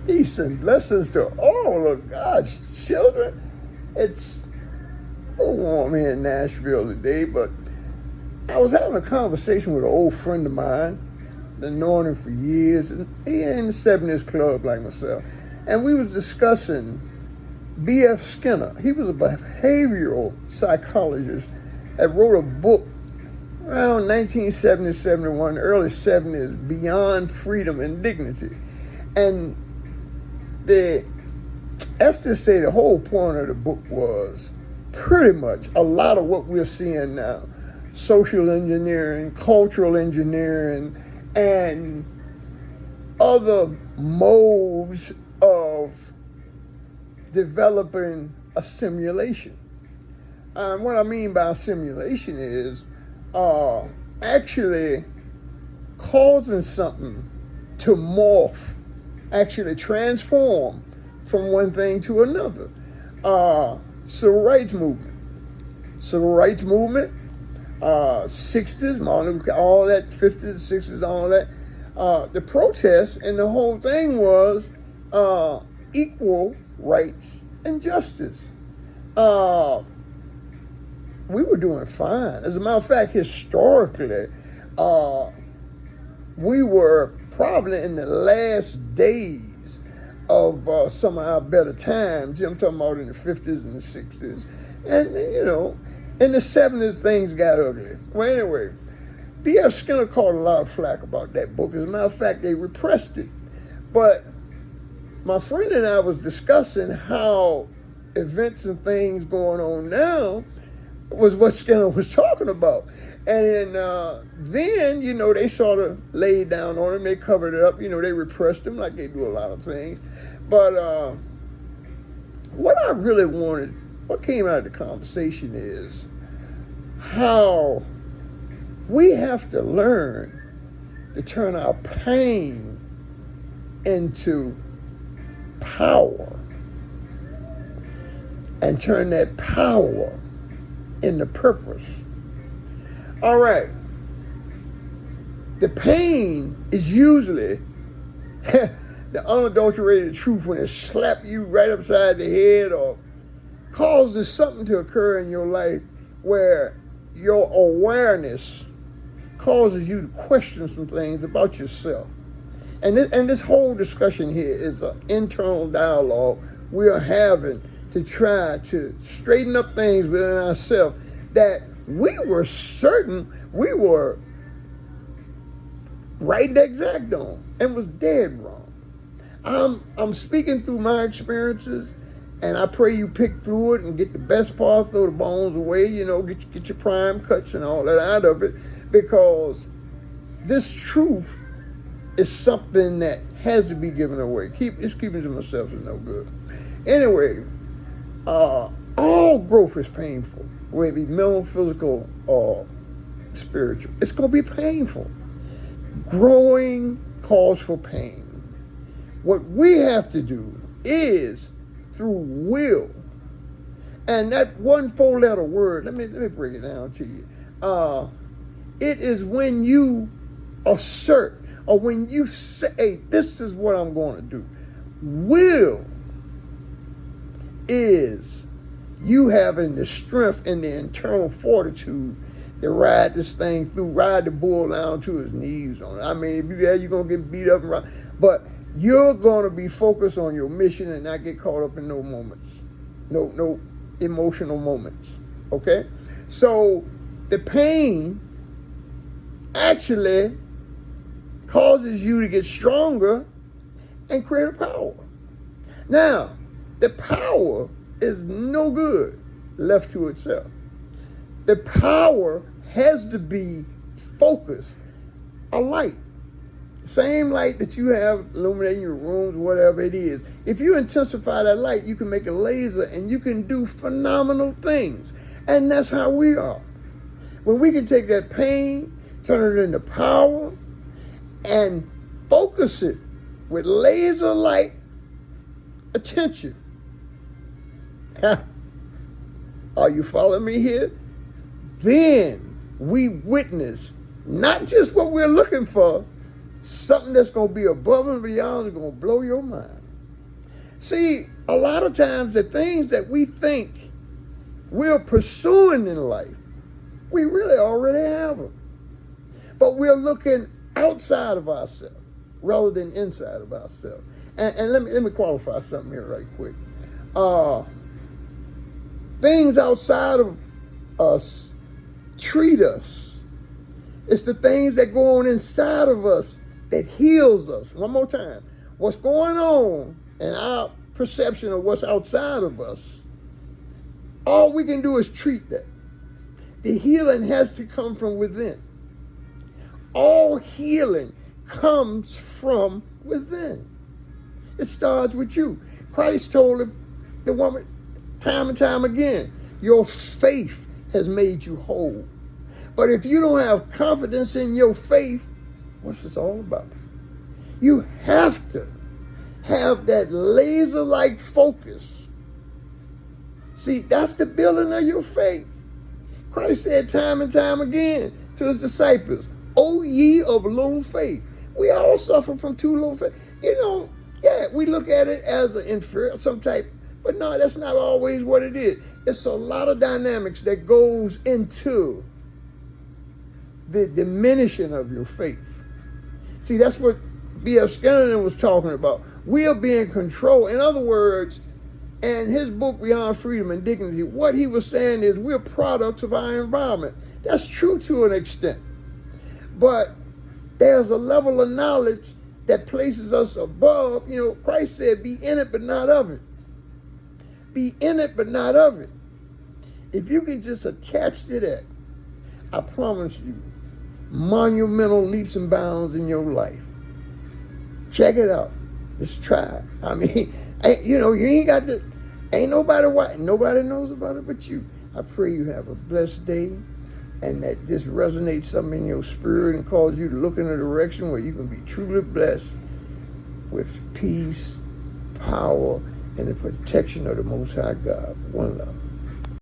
Peace and blessings to all of God's children. It's warm here in Nashville today, but I was having a conversation with an old friend of mine. Been knowing him for years, and he in the 70s club like myself. And we was discussing B.F. Skinner. He was a behavioral psychologist that wrote a book around 1970, 71, early 70s, Beyond Freedom and Dignity. And let's just say the whole point of the book was pretty much a lot of what we're seeing now. Social engineering, cultural engineering, and other modes of developing a simulation. What I mean by simulation is actually causing something to morph, actually transform from one thing to another. Civil rights movement, 60s, Martin Luther King, all that, 50s, 60s, all that. The protests and the whole thing was equal rights and justice. We were doing fine. As a matter of fact, historically, we were probably in the last days of some of our better times. I'm talking about in the 50s and the 60s. And, in the 70s, things got ugly. Well, anyway, B.F. Skinner caught a lot of flack about that book. As a matter of fact, they repressed it. But my friend and I was discussing how events and things going on now was what Skinner was talking about. And then, they sort of laid down on him. They covered it up. They repressed him like they do a lot of things. But what I really wanted, what came out of the conversation is how we have to learn to turn our pain into power and turn that power into purpose. All right. The pain is usually the unadulterated truth when it slap you right upside the head or causes something to occur in your life where your awareness causes you to question some things about yourself. And this whole discussion here is an internal dialogue we are having to try to straighten up things within ourselves that we were certain we were right the exact on and was dead wrong. I'm speaking through my experiences, and I pray you pick through it and get the best part, throw the bones away, get your prime cuts and all that out of it, because this truth is something that has to be given away. Keeping it to myself is no good. Anyway, all growth is painful, whether it be mental, physical, or spiritual. It's going to be painful. Growing calls for pain. What we have to do is through will, and that one 4-letter word, let me break it down to you. It is when you assert, or when you say, this is what I'm going to do. Will is you having the strength and the internal fortitude to ride this thing through, ride the bull down to his knees on it. I mean, if you're going to get beat up and ride, but you're going to be focused on your mission and not get caught up in no moments, no emotional moments, okay? So the pain actually causes you to get stronger and create a power. Now, the power is no good left to itself. The power has to be focused, a light. Same light that you have illuminating your rooms, whatever it is. If you intensify that light, you can make a laser and you can do phenomenal things. And that's how we are. When we can take that pain, turn it into power, and focus it with laser light attention. Are you following me here? Then we witness not just what we're looking for, something that's going to be above and beyond, is going to blow your mind. See, a lot of times the things that we think we're pursuing in life, we really already have them. But we're looking outside of ourselves rather than inside of ourselves. And let me qualify something here right quick. Things outside of us treat us. It's the things that go on inside of us that heals us. One more time. What's going on in our perception of what's outside of us, all we can do is treat that. The healing has to come from within. All healing comes from within. It starts with you. Christ told the woman time and time again, your faith has made you whole. But if you don't have confidence in your faith, what's this all about? You have to have that laser-like focus. See, that's the building of your faith. Christ said time and time again to his disciples, O ye of little faith. We all suffer from too little faith. We look at it as an inferior, some type, but no, that's not always what it is. It's a lot of dynamics that goes into the diminishing of your faith. See, that's what B.F. Skinner was talking about. We are being controlled. In other words, in his book, Beyond Freedom and Dignity, what he was saying is we're products of our environment. That's true to an extent. But there's a level of knowledge that places us above. Christ said, be in it, but not of it. Be in it, but not of it. If you can just attach to that, I promise you, monumental leaps and bounds in your life. Check it out. Just try it. I mean, you ain't got to, ain't nobody knows about it but you. I pray you have a blessed day and that this resonates something in your spirit and causes you to look in a direction where you can be truly blessed with peace, power, and the protection of the Most High God. One love.